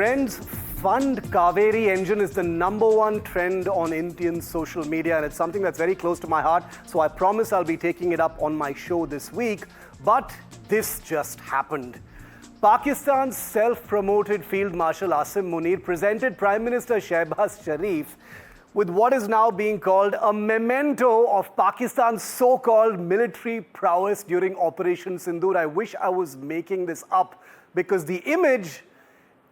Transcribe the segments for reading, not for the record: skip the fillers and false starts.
Friends, Fund Kaveri engine is the #1 trend on Indian social media, and it's something that's very close to my heart, so I promise I'll be taking it up on my show this week. But this just happened. Pakistan's self-promoted Field Marshal Asim Munir presented Prime Minister Shehbaz Sharif with what is now being called a memento of Pakistan's so-called military prowess during Operation Sindoor. I wish I was making this up, because the image,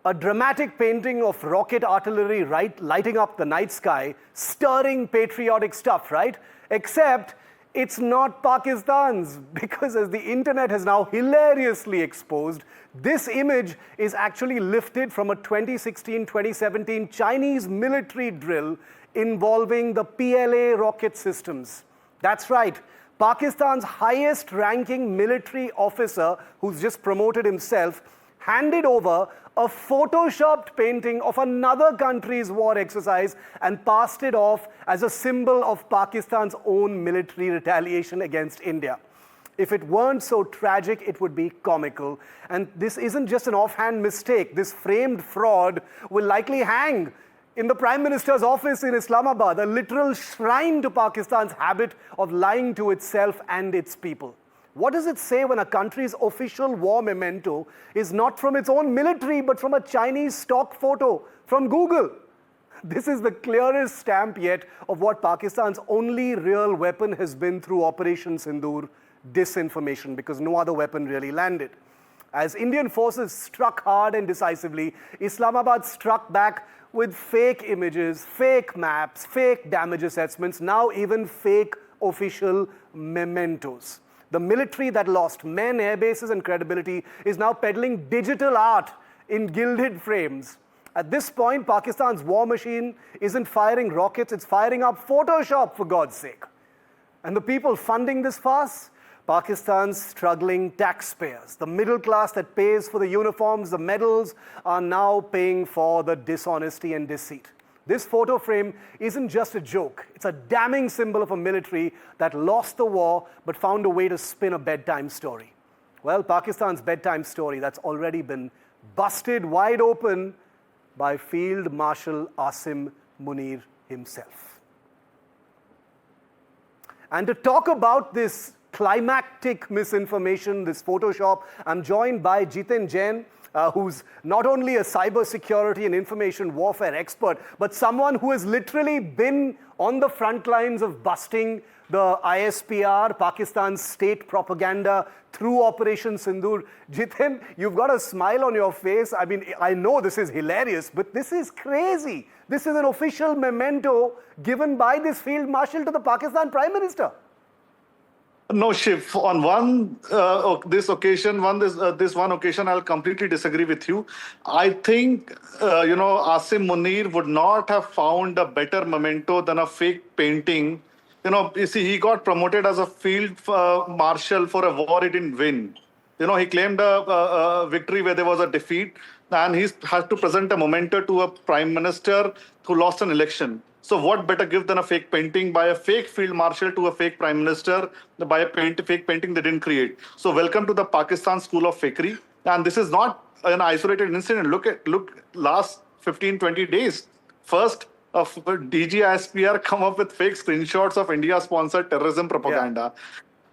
a dramatic painting of rocket artillery lighting up the night sky, stirring patriotic stuff, right? Except it's not Pakistan's, because as the internet has now hilariously exposed, this image is actually lifted from a 2016-2017 Chinese military drill involving the PLA rocket systems. That's right. Pakistan's highest-ranking military officer, who's just promoted himself, handed over a photoshopped painting of another country's war exercise and passed it off as a symbol of Pakistan's own military retaliation against India. If it weren't so tragic, it would be comical. And this isn't just an offhand mistake. This framed fraud will likely hang in the Prime Minister's office in Islamabad, a literal shrine to Pakistan's habit of lying to itself and its people. What does it say when a country's official war memento is not from its own military, but from a Chinese stock photo from Google? This is the clearest stamp yet of what Pakistan's only real weapon has been through Operation Sindoor: disinformation, because no other weapon really landed. As Indian forces struck hard and decisively, Islamabad struck back with fake images, fake maps, fake damage assessments, now even fake official mementos. The military that lost men, air bases, and credibility is now peddling digital art in gilded frames. At this point, Pakistan's war machine isn't firing rockets, it's firing up Photoshop, for God's sake. And the people funding this farce? Pakistan's struggling taxpayers. The middle class that pays for the uniforms, the medals, are now paying for the dishonesty and deceit. This photo frame isn't just a joke. It's a damning symbol of a military that lost the war but found a way to spin a bedtime story. Well, Pakistan's bedtime story that's already been busted wide open by Field Marshal Asim Munir himself. And to talk about this climactic misinformation, this Photoshop, I'm joined by Jiten Jain, who's not only a cybersecurity and information warfare expert, but someone who has literally been on the front lines of busting the ISPR, Pakistan's state propaganda, through Operation Sindoor. Jiten, you've got a smile on your face. I mean, I know this is hilarious, but this is crazy. This is an official memento given by this Field Marshal to the Pakistan Prime Minister. No, Shiv. On this occasion, I'll completely disagree with you. I think, Asim Munir would not have found a better memento than a fake painting. You see, he got promoted as a field marshal for a war he didn't win. He claimed a victory where there was a defeat, and he had to present a memento to a prime minister who lost an election. So what better gift than a fake painting by a fake field marshal to a fake prime minister by a fake painting they didn't create. So welcome to the Pakistan school of fakery. And this is not an isolated incident. Look, last 15, 20 days. First, DG ISPR come up with fake screenshots of India-sponsored terrorism propaganda. Yeah.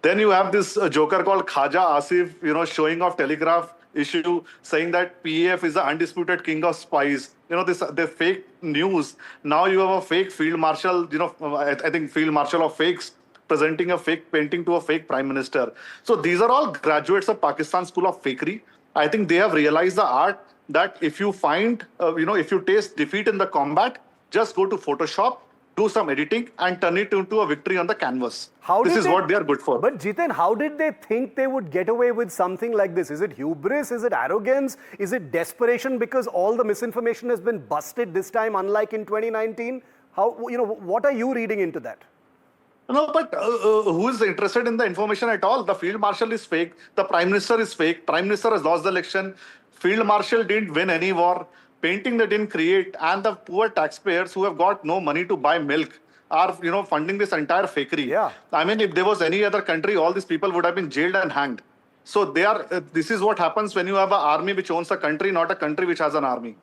Then you have this joker called Khaja Asif, showing off Telegraph issue, saying that PAF is the undisputed king of spies. The fake news. Now you have a fake field marshal, I think field marshal of fakes, presenting a fake painting to a fake prime minister. So these are all graduates of Pakistan School of Fakery. I think they have realized the art that if you find, if you taste defeat in the combat, just go to Photoshop, do some editing, and turn it into a victory on the canvas. This is what they are good for. But Jiten, how did they think they would get away with something like this? Is it hubris? Is it arrogance? Is it desperation because all the misinformation has been busted this time, unlike in 2019? What are you reading into that? No, but who is interested in the information at all? The field marshal is fake. The prime minister is fake. Prime minister has lost the election. Field marshal didn't win any war. Painting they didn't create, and the poor taxpayers who have got no money to buy milk are, funding this entire fakery. Yeah. I mean, if there was any other country, all these people would have been jailed and hanged. So they are. This is what happens when you have an army which owns a country, not a country which has an army.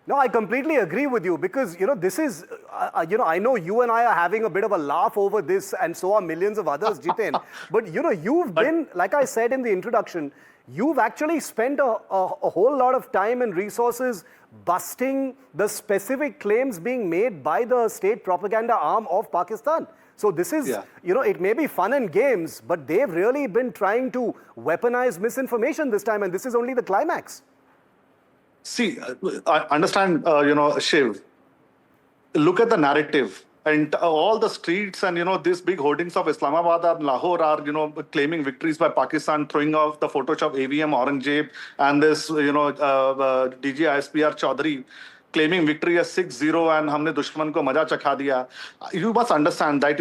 No, I completely agree with you because, this is, I know you and I are having a bit of a laugh over this and so are millions of others, Jiten. But, you've been, like I said in the introduction, you've actually spent a whole lot of time and resources busting the specific claims being made by the state propaganda arm of Pakistan. So this is, it may be fun and games, but they've really been trying to weaponize misinformation this time, and this is only the climax. See, I understand, Shiv. Look at the narrative. And all the streets and, these big hoardings of Islamabad and Lahore are, claiming victories by Pakistan, throwing off the Photoshop AVM Aurangzeb and this, DG ISPR Chaudhary claiming victory as 6-0 and हमने दुश्मन को मजा चखा दिया. You must understand that,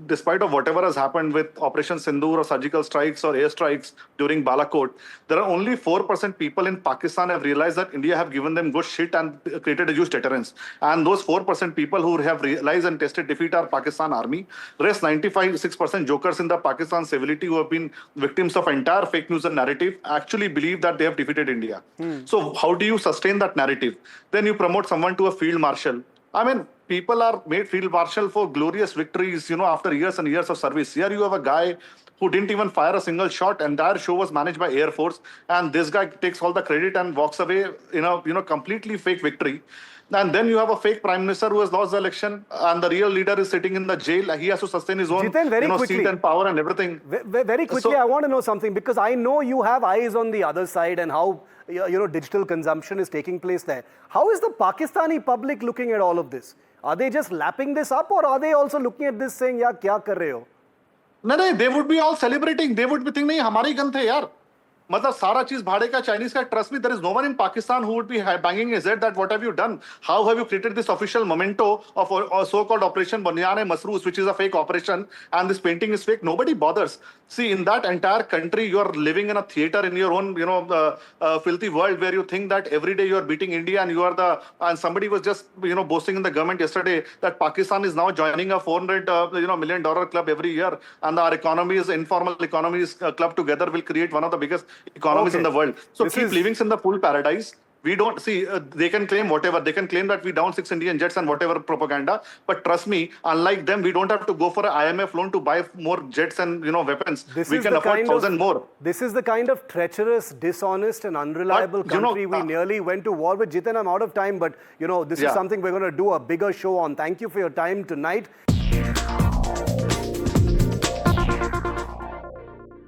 despite of whatever has happened with Operation Sindoor or surgical strikes or air strikes during Balakot, there are only 4% people in Pakistan have realized that India have given them good shit and created a huge deterrence. And those 4% people who have realized and tasted defeat are Pakistan army. Rest 95-6% jokers in the Pakistan civility who have been victims of entire fake news and narrative actually believe that they have defeated India. So how do you sustain that narrative? Then you promote someone to a field marshal. I mean, people are made field marshal for glorious victories, after years and years of service. Here you have a guy who didn't even fire a single shot. Entire show was managed by Air Force. And this guy takes all the credit and walks away in a completely fake victory. And then you have a fake prime minister who has lost the election, and the real leader is sitting in the jail. He has to sustain his own Jiten, seat and power and everything. Very quickly, so, I want to know something, because I know you have eyes on the other side and how digital consumption is taking place there. How is the Pakistani public looking at all of this? Are they just lapping this up, or are they also looking at this saying, "Ya, kya kar rahe ho?" No, they would be all celebrating. They would be thinking, "नहीं, हमारे ही gun थे यार." मतलब सारा चीज भाड़े का Chinese का. Trust me, there is no one in Pakistan who would be banging his head that what have you done? How have you created this official memento of a so-called Operation Nishan-E-Misinfo, which is a fake operation, and this painting is fake? Nobody bothers. See, in that entire country, you are living in a theater in your own, filthy world where you think that every day you are beating India and and somebody was just, boasting in the government yesterday that Pakistan is now joining a $400 million club every year, and our economies, informal economies club together will create one of the biggest economies in the world. So keep living in the full paradise. We don't see, they can claim whatever. They can claim that we down 6 Indian jets and whatever propaganda. But trust me, unlike them, we don't have to go for an IMF loan to buy more jets and weapons. We can afford 1,000 more. This is the kind of treacherous, dishonest and unreliable country we nearly went to war with. Jiten, I'm out of time, but this is something we're going to do a bigger show on. Thank you for your time tonight.